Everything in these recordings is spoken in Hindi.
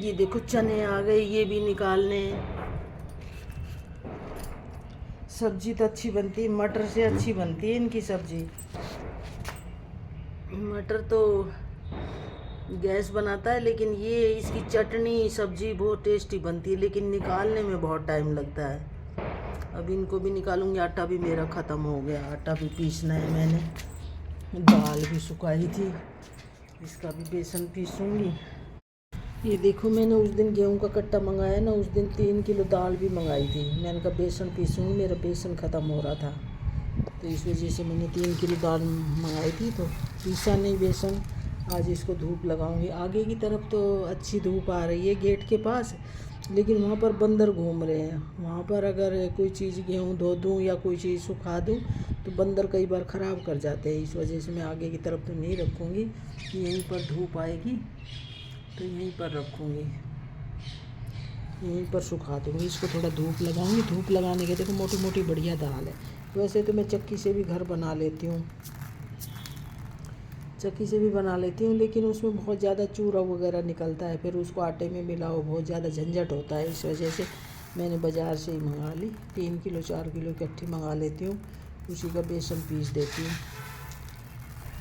ये देखो चने आ गए, ये भी निकालने हैं। सब्जी तो अच्छी बनती है, मटर से अच्छी बनती है इनकी सब्जी। मटर तो गैस बनाता है, लेकिन ये इसकी चटनी सब्जी बहुत टेस्टी बनती है, लेकिन निकालने में बहुत टाइम लगता है। अब इनको भी निकालूंगी। आटा भी मेरा ख़त्म हो गया, आटा भी पीसना है मैंने। दाल भी सुखाई थी, इसका भी बेसन पीसूंगी। ये देखो, मैंने उस दिन गेहूं का कट्टा मंगाया ना, उस दिन 3 किलो दाल भी मंगाई थी। मैंने कहा बेसन पीसूंगी, मेरा बेसन ख़त्म हो रहा था, तो इस वजह से मैंने 3 किलो दाल मंगाई थी, तो पीसा नहीं बेसन। आज इसको धूप लगाऊंगी। आगे की तरफ तो अच्छी धूप आ रही है गेट के पास, लेकिन वहाँ पर बंदर घूम रहे हैं। वहाँ पर अगर कोई चीज़ गेहूँ धो दूँ या कोई चीज़ सुखा दूँ तो बंदर कई बार ख़राब कर जाते हैं। इस वजह से मैं आगे की तरफ तो नहीं रखूँगी, यहीं पर धूप आएगी तो यहीं पर रखूँगी, यहीं पर सुखा दूँगी। इसको थोड़ा धूप लगाऊँगी। धूप लगाने के देखो मोटी मोटी बढ़िया दाल है। वैसे तो मैं चक्की से भी घर बना लेती हूँ, चक्की से भी बना लेती हूँ, लेकिन उसमें बहुत ज़्यादा चूरा वगैरह निकलता है, फिर उसको आटे में मिलाओ, बहुत ज़्यादा झंझट होता है। इस वजह से मैंने बाज़ार से ही मंगा ली। 3 किलो 4 किलो इकट्ठी मंगा लेती हूँ, उसी का बेसन पीस देती हूँ।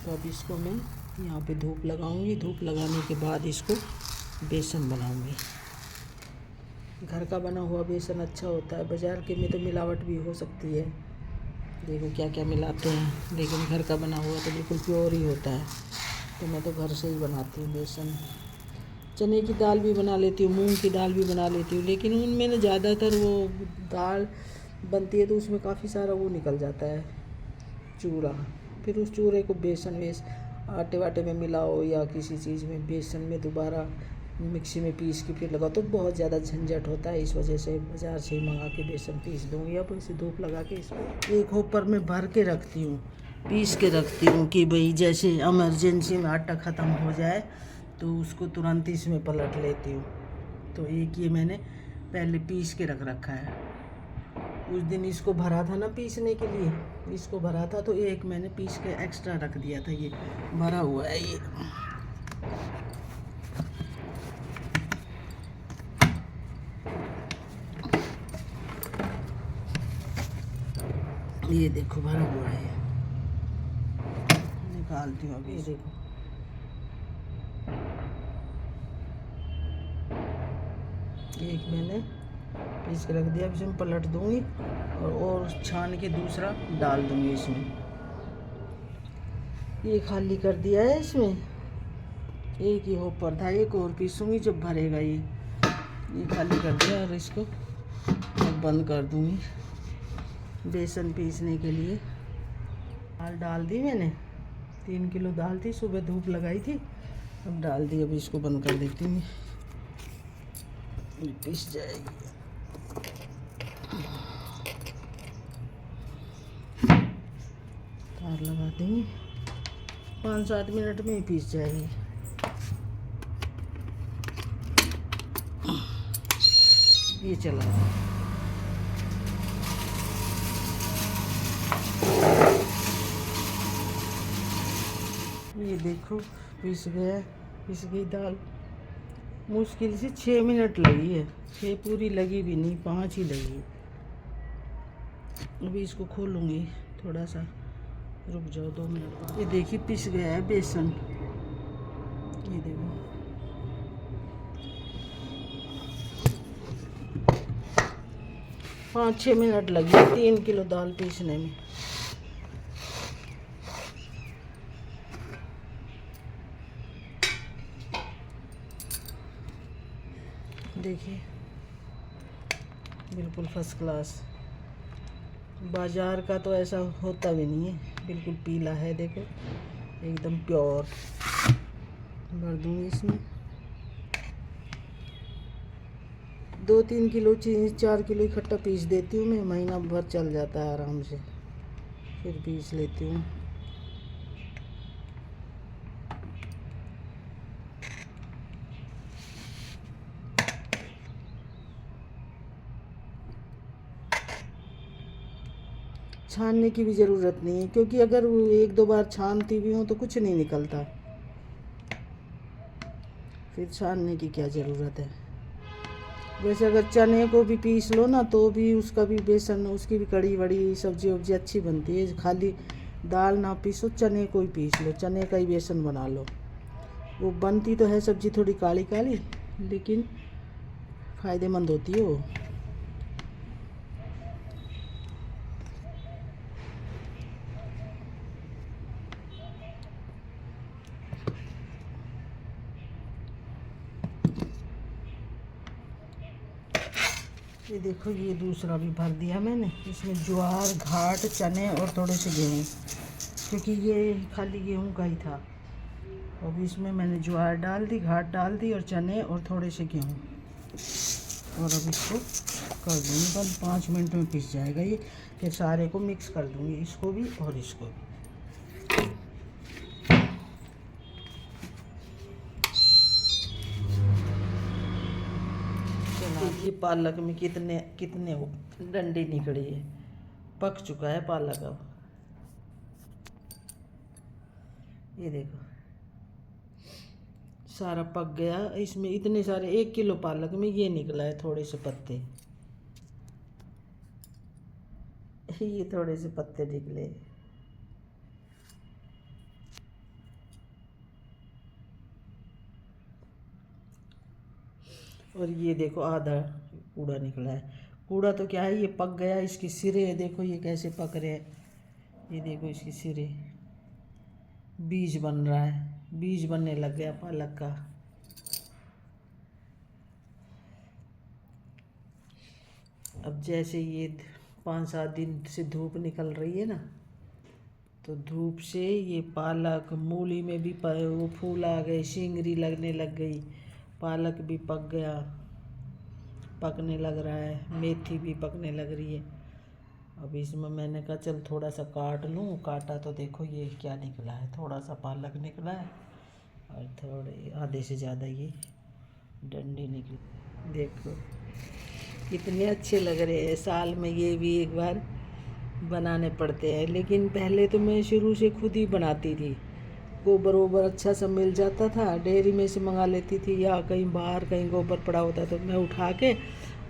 तो अब इसको मैं यहाँ पे धूप लगाऊंगी। धूप लगाने के बाद इसको बेसन बनाऊंगी। घर का बना हुआ बेसन अच्छा होता है, बाज़ार के में तो मिलावट भी हो सकती है। देखो क्या क्या मिलाते हैं, लेकिन घर का बना हुआ तो बिल्कुल प्योर ही होता है। तो मैं तो घर से ही बनाती हूँ बेसन। चने की दाल भी बना लेती हूँ, मूंग की दाल भी बना लेती हूँ, लेकिन उनमें ना ज़्यादातर वो दाल बनती है तो उसमें काफ़ी सारा वो निकल जाता है चूरा। फिर उस चूरे को बेसन आटे वाटे में मिलाओ या किसी चीज़ में, बेसन में दोबारा मिक्सी में पीस के फिर लगाओ तो बहुत ज़्यादा झंझट होता है। इस वजह से बाज़ार से ही मंगा के बेसन पीस दूँगी। अब इसे धूप लगा के इसको एक होपर में भर के रखती हूँ, पीस के रखती हूँ कि भाई जैसे इमरजेंसी में आटा ख़त्म हो जाए तो उसको तुरंत इसमें पलट लेती हूँ। तो एक ये मैंने पहले पीस के रख रखा है। उस दिन इसको भरा था ना पीसने के लिए, इसको भरा था तो एक मैंने पीस के एक्स्ट्रा रख दिया था। ये भरा हुआ है ये देखो भरा हुआ है। निकालती हूँ अभी। ये देखो एक मैंने पीस के रख दिया, अब इसमें पलट दूँगी और छान के दूसरा डाल दूँगी इसमें। ये खाली कर दिया है, इसमें एक ही होपर था, एक और पीसूँगी जब भरेगा। ये खाली कर दिया और इसको अब बंद कर दूँगी बेसन पीसने के लिए। दाल डाल दी मैंने, 3 किलो दाल थी, सुबह धूप लगाई थी, अब डाल दी। अब इसको बंद कर देती हूँ, पीस जाएगी। तार लगा देंगे, 5-7 मिनट में ही पीस जाएगी। ये चला ये देखो पीस गया, पीस गई दाल। मुश्किल से 6 मिनट लगी है, 6 पूरी लगी भी नहीं, 5 ही लगी। अभी इसको खोलूँगी, थोड़ा सा रुक जाओ 2 मिनट। ये देखिए पिस गया है बेसन, ये देखो। 5-6 मिनट लगी 3 किलो दाल पीसने में। देखिए बिल्कुल फर्स्ट क्लास। बाज़ार का तो ऐसा होता भी नहीं है, बिल्कुल पीला है, देखो एकदम प्योर। भर दूँगी इसमें 2-3 किलो चीज़, 4 किलो इकट्ठा पीस देती हूँ मैं, महीना भर चल जाता है आराम से। फिर पीस लेती हूँ। छानने की भी ज़रूरत नहीं है, क्योंकि अगर 1-2 बार छानती भी हूँ तो कुछ नहीं निकलता। फिर छानने की क्या ज़रूरत है। वैसे अगर चने को भी पीस लो ना तो भी उसका भी बेसन, उसकी भी कड़ी वड़ी सब्जी वब्जी अच्छी बनती है। खाली दाल ना पीसो, चने को ही पीस लो, चने का ही बेसन बना लो। वो बनती तो है सब्जी थोड़ी काली काली, लेकिन फ़ायदेमंद होती है वो। ये देखो, ये दूसरा भी भर दिया मैंने। इसमें ज्वार, घाट, चने और थोड़े से गेहूँ, क्योंकि ये खाली गेहूँ का ही था। अब इसमें मैंने ज्वार डाल दी, घाट डाल दी और चने और थोड़े से गेहूँ। और अब इसको कर दूँगी बंद, 5 मिनट में पिस जाएगा ये। फिर सारे को मिक्स कर दूँगी, इसको भी और इसको भी। देखिए पालक में कितने कितने डंडी निकली है। पक चुका है पालक अब। ये देखो सारा पक गया। इसमें इतने सारे 1 किलो पालक में ये निकला है थोड़े से पत्ते। ये थोड़े से पत्ते निकले। और ये देखो आधा कूड़ा निकला है। कूड़ा तो क्या है, ये पक गया। इसके सिरे देखो ये कैसे पक रहे हैं। ये देखो इसके सिरे, बीज बन रहा है, बीज बनने लग गया पालक का। अब जैसे ये 5-7 दिन से धूप निकल रही है ना, तो धूप से ये पालक, मूली में भी वो फूल आ गए, सिंगरी लगने लग गई, पालक भी पक गया, पकने लग रहा है, मेथी भी पकने लग रही है। अब इसमें मैंने कहा चल थोड़ा सा काट लूँ। काटा तो देखो ये क्या निकला है, थोड़ा सा पालक निकला है और थोड़े आधे से ज़्यादा ये डंडी निकली। देखो कितने अच्छे लग रहे हैं। साल में ये भी एक बार बनाने पड़ते हैं। लेकिन पहले तो मैं शुरू से खुद ही बनाती थी। गोबर वोबर अच्छा सा मिल जाता था, डेयरी में से मंगा लेती थी, या कहीं बाहर कहीं गोबर पड़ा होता तो मैं उठा के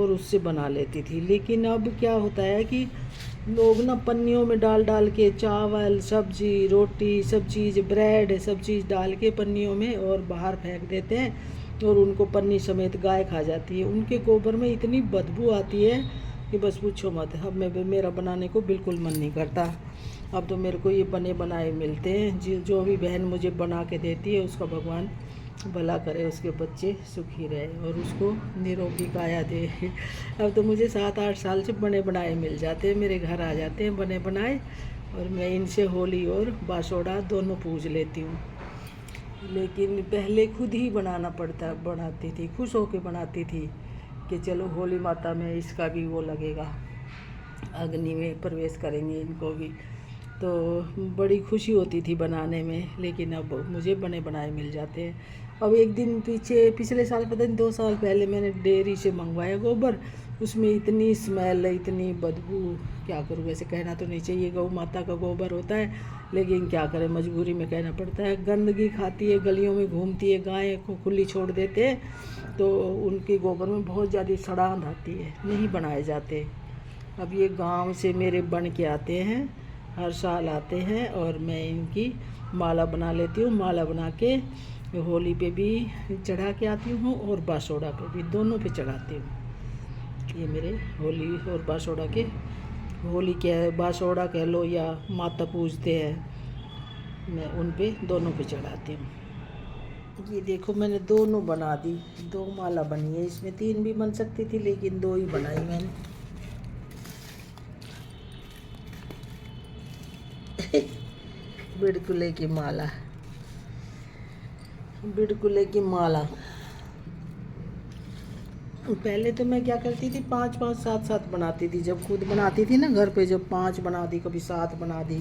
और उससे बना लेती थी। लेकिन अब क्या होता है कि लोग ना पन्नियों में डाल डाल के चावल, सब्जी, रोटी, सब चीज़, ब्रेड, सब चीज़ डाल के पन्नियों में और बाहर फेंक देते हैं और उनको पन्नी समेत गाय खा जाती है। उनके गोबर में इतनी बदबू आती है कि बस पूछो मत। अब मेरा बनाने को बिल्कुल मन नहीं करता। अब तो मेरे को ये बने बनाए मिलते हैं। जो भी बहन मुझे बना के देती है उसका भगवान भला करे, उसके बच्चे सुखी रहे और उसको निरोगी काया दे। अब तो मुझे 7-8 साल से बने बनाए मिल जाते हैं, मेरे घर आ जाते हैं बने बनाए, और मैं इनसे होली और बासोड़ा दोनों पूज लेती हूँ। लेकिन पहले खुद ही बनाती थी, खुश होकर बनाती थी कि चलो होली माता में इसका भी वो लगेगा, अग्नि में प्रवेश करेंगे इनको भी, तो बड़ी खुशी होती थी बनाने में। लेकिन अब मुझे बने बनाए मिल जाते हैं। अब एक दिन पिछले साल, पता नहीं 2 साल पहले, मैंने डेयरी से मंगवाया गोबर। उसमें इतनी स्मेल, इतनी बदबू, क्या करूँ। वैसे कहना तो नहीं चाहिए, गौ माता का गोबर होता है, लेकिन क्या करें, मजबूरी में कहना पड़ता है। गंदगी खाती है, गलियों में घूमती है, गाय को खुली छोड़ देते हैं तो उनके गोबर में बहुत ज़्यादा सड़ांध आती है, नहीं बनाए जाते। अब ये गांव से मेरे बन के आते हैं, हर साल आते हैं, और मैं इनकी माला बना लेती हूँ। माला बना के होली पे भी चढ़ा के आती हूँ और बासोड़ा पे भी, दोनों पे चढ़ाती हूँ। ये मेरे होली और बासोड़ा के, होली के बासोड़ा कह लो या माता पूजते हैं, मैं उन पे दोनों पे चढ़ाती हूँ। ये देखो मैंने दोनों बना दी, 2 माला बनी है। इसमें 3 भी बन सकती थी, लेकिन 2 ही बनाई मैंने। बिड़कुले की माला, बिड़कुले की माला। पहले तो मैं क्या करती थी, 5-5, 7-7 बनाती थी। जब खुद बनाती थी ना घर पे, जब 5 बना दी, कभी 7 बना दी,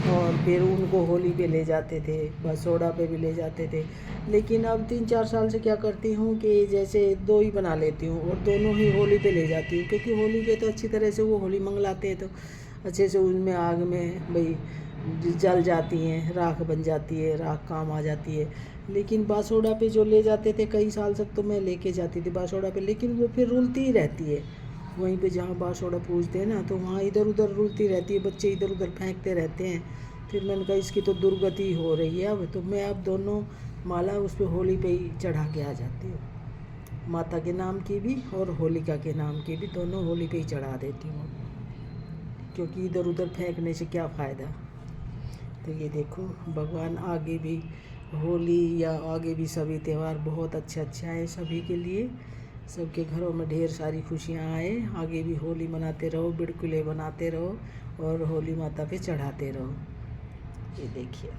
और फिर उनको होली पे ले जाते थे, बसोड़ा पे भी ले जाते थे। लेकिन अब 3-4 साल से क्या करती हूँ कि जैसे 2 ही बना लेती हूँ और दोनों ही होली पे ले जाती हूँ, क्योंकि होली पे तो अच्छी तरह से वो होली मंगलाते हैं, तो अच्छे से उनमें आग में भाई जल जाती हैं, राख बन जाती है, राख काम आ जाती है। लेकिन बासोड़ा पे जो ले जाते थे कई साल तक तो मैं लेके जाती थी बासोड़ा पे, लेकिन वो फिर रुलती ही रहती है। वहीं पे जहाँ बासोड़ा पूजते हैं ना, तो वहाँ इधर उधर रुलती रहती है, बच्चे इधर उधर फेंकते रहते हैं। फिर मैंने कहा इसकी तो दुर्गति हो रही है अब, तो मैं अब दोनों माला उस पर होली पे ही चढ़ा के आ जाती हूँ। माता के नाम की भी और होलिका के नाम की भी, दोनों होली पे ही चढ़ा देती हूँ, क्योंकि इधर उधर फेंकने से क्या फ़ायदा। तो ये देखो भगवान आगे भी होली या आगे भी सभी त्यौहार बहुत अच्छा है सभी के लिए। सबके घरों में ढेर सारी खुशियाँ आए, आगे भी होली मनाते रहो, बिड़कुले बनाते रहो और होली माता पे चढ़ाते रहो। ये देखिए।